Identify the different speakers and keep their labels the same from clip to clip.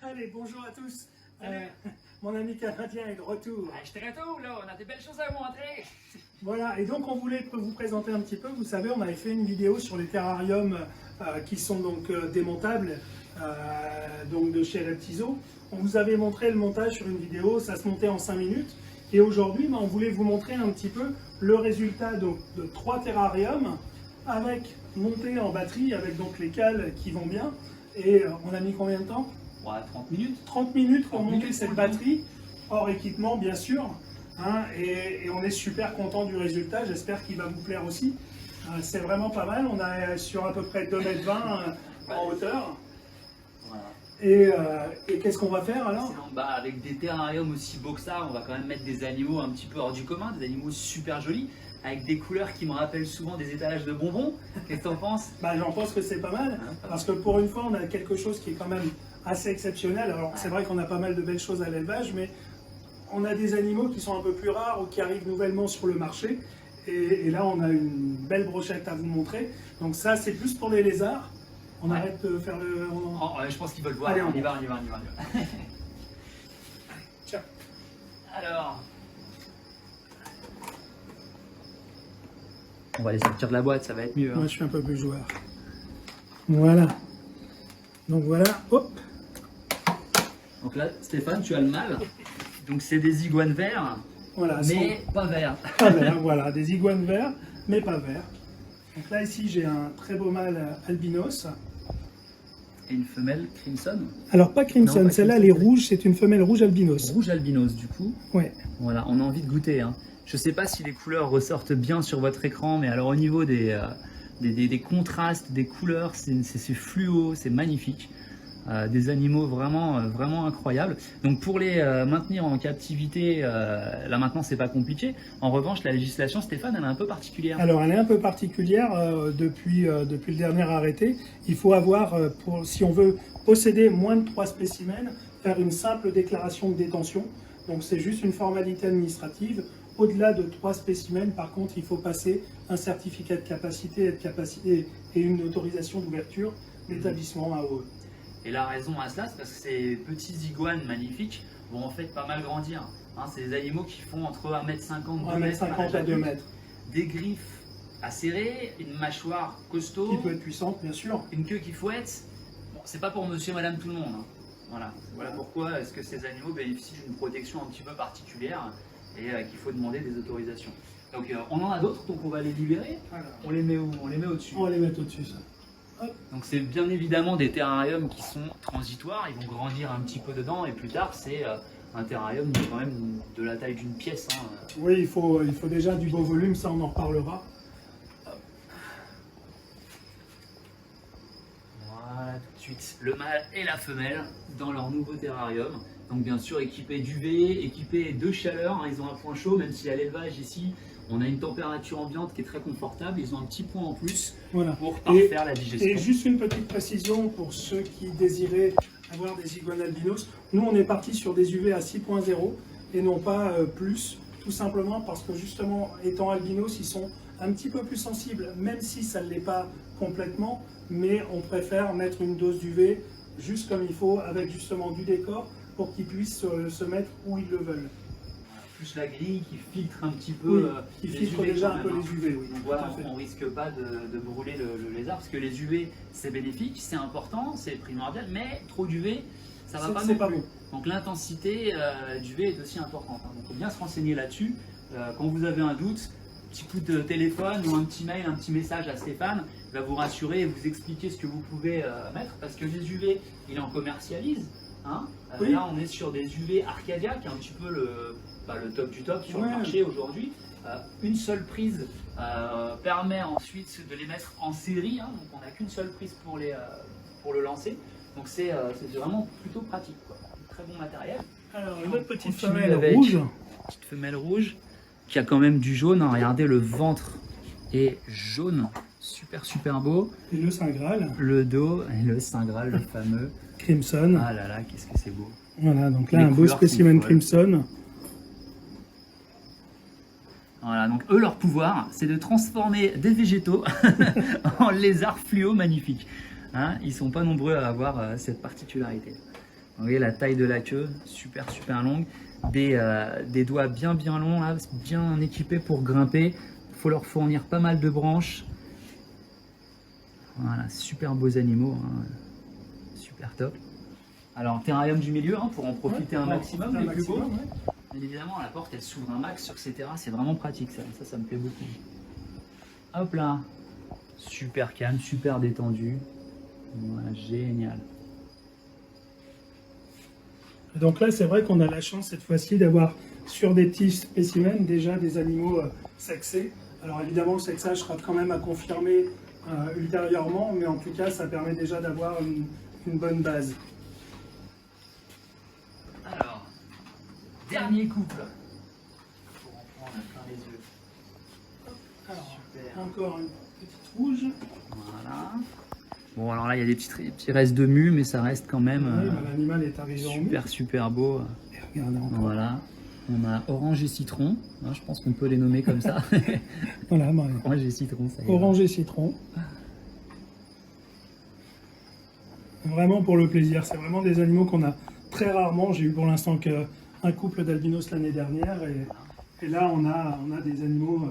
Speaker 1: Allez, bonjour à tous. Mon ami canadien est de retour.
Speaker 2: Je te retrouve là, on a des belles choses à vous montrer.
Speaker 1: Voilà, et donc on voulait vous présenter un petit peu. Vous savez, on avait fait une vidéo sur les terrariums qui sont donc démontables, donc de chez Reptizo. On vous avait montré le montage sur une vidéo, ça se montait en 5 minutes. Et aujourd'hui, on voulait vous montrer un petit peu le résultat donc, de 3 terrariums avec montée en batterie, avec donc les cales qui vont bien. Et on a mis combien de temps?
Speaker 2: 30 minutes.
Speaker 1: 30 minutes pour
Speaker 2: 30
Speaker 1: monter
Speaker 2: minutes
Speaker 1: cette
Speaker 2: pour
Speaker 1: batterie, hors équipement bien sûr. Hein, et on est super content du résultat, j'espère qu'il va vous plaire aussi. C'est vraiment pas mal, on est sur à peu près 2,20 m en hauteur.
Speaker 2: Voilà.
Speaker 1: Et qu'est-ce qu'on va faire alors?
Speaker 2: Avec des terrariums aussi beaux que ça, on va quand même mettre des animaux un petit peu hors du commun, des animaux super jolis, avec des couleurs qui me rappellent souvent des étalages de bonbons. Qu'est-ce que t'en penses?
Speaker 1: J'en pense que c'est pas mal, parce que pour une fois on a quelque chose qui est quand même assez exceptionnel. Alors c'est vrai qu'on a pas mal de belles choses à l'élevage, mais on a des animaux qui sont un peu plus rares ou qui arrivent nouvellement sur le marché. Et là on a une belle brochette à vous montrer. Donc ça c'est plus pour les lézards. On arrête de faire le...
Speaker 2: Je pense qu'ils veulent voir.
Speaker 1: Allez,
Speaker 2: on y va.
Speaker 1: Tiens.
Speaker 2: Alors... On va les sortir de la boîte, ça va être mieux.
Speaker 1: Moi je suis un peu plus joueur. Voilà. Donc voilà, hop.
Speaker 2: Donc là, Stéphane, tu as le mâle. Donc c'est des iguanes verts,
Speaker 1: Voilà,
Speaker 2: mais pas verts.
Speaker 1: pas vert, voilà, des iguanes verts, mais pas verts. Donc là ici j'ai un très beau mâle albinos.
Speaker 2: Et une femelle crimson.
Speaker 1: Alors pas crimson,
Speaker 2: Non, pas
Speaker 1: celle-là elle
Speaker 2: crimson.
Speaker 1: est rouge, c'est une femelle rouge albinos.
Speaker 2: Rouge albinos du coup.
Speaker 1: Ouais.
Speaker 2: Voilà, on a envie de goûter. Je ne sais pas si les couleurs ressortent bien sur votre écran, mais alors au niveau des contrastes, des couleurs, c'est fluo, c'est magnifique. Des animaux vraiment incroyables. Donc pour les maintenir en captivité, là maintenant c'est pas compliqué. En revanche, la législation, Stéphane, elle est un peu particulière.
Speaker 1: Alors elle est un peu particulière depuis le dernier arrêté. Il faut avoir, si on veut posséder moins de 3 spécimens, faire une simple déclaration de détention. Donc c'est juste une formalité administrative. Au-delà de 3 spécimens, par contre, il faut passer un certificat de capacité et une autorisation d'ouverture d'établissement AOE.
Speaker 2: Et la raison à cela, c'est parce que ces petits iguanes magnifiques vont en fait pas mal grandir. C'est des animaux qui font entre 1,50 m,
Speaker 1: 1,50 m à 2 mètres.
Speaker 2: Des griffes acérées, une mâchoire costaud.
Speaker 1: Qui peut être puissante, bien sûr.
Speaker 2: Une queue qui fouette. Bon, c'est pas pour monsieur et madame tout le monde. Voilà pourquoi est-ce que ces animaux bénéficient d'une protection un petit peu particulière et qu'il faut demander des autorisations. Donc on en a d'autres, donc on va les libérer.
Speaker 1: Alors,
Speaker 2: on les met où? On les met au-dessus.
Speaker 1: on va les mettre au-dessus, ça. Hop.
Speaker 2: Donc c'est bien évidemment des terrariums qui sont transitoires, ils vont grandir un petit peu dedans et plus tard c'est un terrarium qui est quand même de la taille d'une pièce.
Speaker 1: Oui, il faut déjà du beau volume, ça on en reparlera.
Speaker 2: Voilà, tout de suite le mâle et la femelle dans leur nouveau terrarium. Donc bien sûr équipés d'UV, équipés de chaleur, ils ont un point chaud, même si à l'élevage ici on a une température ambiante qui est très confortable, ils ont un petit point en plus pour parfaire la digestion.
Speaker 1: Et juste une petite précision pour ceux qui désiraient avoir des iguanes albinos, nous on est parti sur des UV à 6.0 et non pas plus, tout simplement parce que justement étant albinos ils sont un petit peu plus sensibles, même si ça ne l'est pas complètement, mais on préfère mettre une dose d'UV juste comme il faut avec justement du décor pour qu'ils puissent se mettre où ils le veulent.
Speaker 2: Plus la grille qui filtre un petit peu
Speaker 1: qui
Speaker 2: les
Speaker 1: filtre
Speaker 2: UV
Speaker 1: déjà
Speaker 2: quand
Speaker 1: un peu
Speaker 2: même,
Speaker 1: les UV. Oui,
Speaker 2: donc voilà, on ne risque pas de brûler le lézard parce que les UV c'est bénéfique, c'est important, c'est primordial, mais trop d'UV ça va pas non plus.
Speaker 1: Bon.
Speaker 2: Donc l'intensité d'UV est aussi importante. Donc il faut bien se renseigner là-dessus. Quand vous avez un doute, petit coup de téléphone ou un petit mail, un petit message à Stéphane, il va vous rassurer et vous expliquer ce que vous pouvez mettre parce que les UV il en commercialise.
Speaker 1: Oui.
Speaker 2: Là on est sur des UV Arcadia qui est un petit peu le top du top sur le marché aujourd'hui. Une seule prise permet ensuite de les mettre en série, donc on n'a qu'une seule prise pour le lancer. Donc c'est vraiment plutôt pratique, quoi. Très bon matériel.
Speaker 1: Alors une autre petite
Speaker 2: Continue
Speaker 1: femelle
Speaker 2: avec
Speaker 1: rouge.
Speaker 2: Petite femelle rouge qui a quand même du jaune. Regardez, le ventre est jaune, super beau.
Speaker 1: Et le Saint Graal.
Speaker 2: Le dos et le Saint Graal, le fameux.
Speaker 1: Crimson.
Speaker 2: Ah là là, qu'est-ce que c'est beau.
Speaker 1: Voilà, donc là
Speaker 2: Les
Speaker 1: un beau
Speaker 2: couleurs
Speaker 1: spécimen
Speaker 2: sont folles.
Speaker 1: Crimson.
Speaker 2: Voilà, donc eux, leur pouvoir, c'est de transformer des végétaux en lézards fluo magnifiques. Ils ne sont pas nombreux à avoir cette particularité. Vous voyez la taille de la queue, super longue. Des doigts bien longs, là, bien équipés pour grimper. Il faut leur fournir pas mal de branches. Voilà, super beaux animaux, hein. Super top. Alors, terrarium du milieu, hein, pour en profiter un maximum, les plus beaux.
Speaker 1: Ouais.
Speaker 2: Bien évidemment, la porte, elle s'ouvre un max sur ces terrasses, c'est vraiment pratique ça. Ça me plaît beaucoup. Hop là, super calme, super détendu. Voilà, génial.
Speaker 1: Donc là, c'est vrai qu'on a la chance cette fois-ci d'avoir sur des petits spécimens déjà des animaux sexés. Alors évidemment, le sexage sera quand même à confirmer ultérieurement, mais en tout cas, ça permet déjà d'avoir une bonne base.
Speaker 2: Alors, dernier couple. Pour en prendre plein les yeux.
Speaker 1: Alors,
Speaker 2: Super.
Speaker 1: encore une petite rouge.
Speaker 2: Voilà. Bon, alors là, il y a des petits restes de mue, mais ça reste quand même
Speaker 1: Oui, bah, l'animal est arrivé en mue.
Speaker 2: super beau.
Speaker 1: Et regardez encore.
Speaker 2: Voilà. On a orange et citron. Hein, je pense qu'on peut les nommer comme ça.
Speaker 1: Voilà, bah,
Speaker 2: Orange et citron, ça y est.
Speaker 1: orange et citron. Vraiment pour le plaisir. C'est vraiment des animaux qu'on a très rarement. J'ai eu pour l'instant qu'un couple d'albinos l'année dernière. Et là, on a des animaux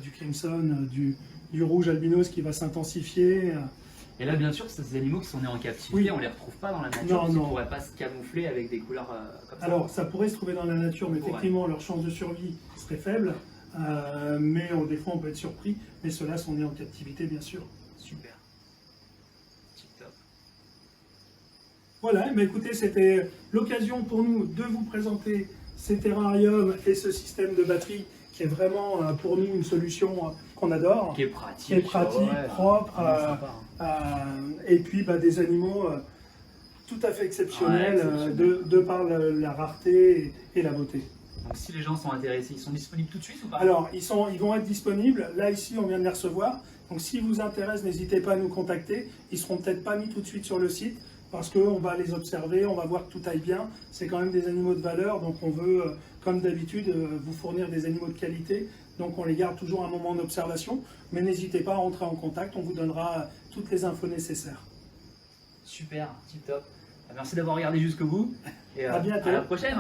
Speaker 1: du crimson, du rouge albinos qui va s'intensifier.
Speaker 2: Et là, bien sûr, c'est des animaux qui sont nés en captivité.
Speaker 1: Oui.
Speaker 2: On les retrouve pas dans la nature.
Speaker 1: Non,
Speaker 2: Parce qu'ils
Speaker 1: non.
Speaker 2: ne pourraient pas se camoufler avec des couleurs comme ça.
Speaker 1: Alors, ça pourrait se trouver dans la nature, mais
Speaker 2: Ouais.
Speaker 1: effectivement, leur chance de survie serait faible. Mais des fois, on peut être surpris. Mais ceux-là sont nés en captivité, bien sûr.
Speaker 2: Super. Tip top.
Speaker 1: Voilà, mais écoutez, c'était l'occasion pour nous de vous présenter ces terrariums et ce système de batterie qui est vraiment pour nous une solution qu'on adore.
Speaker 2: Qui est pratique.
Speaker 1: Qui est pratique,
Speaker 2: ouais,
Speaker 1: propre,
Speaker 2: vraiment sympa,
Speaker 1: et puis des animaux tout à fait exceptionnels,
Speaker 2: Ouais, exceptionnels.
Speaker 1: de par la rareté et la beauté.
Speaker 2: Donc, si les gens sont intéressés, ils sont disponibles tout de suite ou pas?
Speaker 1: Alors, ils vont être disponibles. Là, ici, on vient de les recevoir. Donc, s'ils vous intéressent, n'hésitez pas à nous contacter. Ils seront peut-être pas mis tout de suite sur le site parce qu'on va les observer, on va voir que tout aille bien. C'est quand même des animaux de valeur, donc on veut, comme d'habitude, vous fournir des animaux de qualité. Donc, on les garde toujours un moment d'observation. Mais n'hésitez pas à rentrer en contact, on vous donnera toutes les infos nécessaires.
Speaker 2: Super, tip top. Merci d'avoir regardé jusqu'au bout. Et
Speaker 1: À bientôt.
Speaker 2: à la prochaine.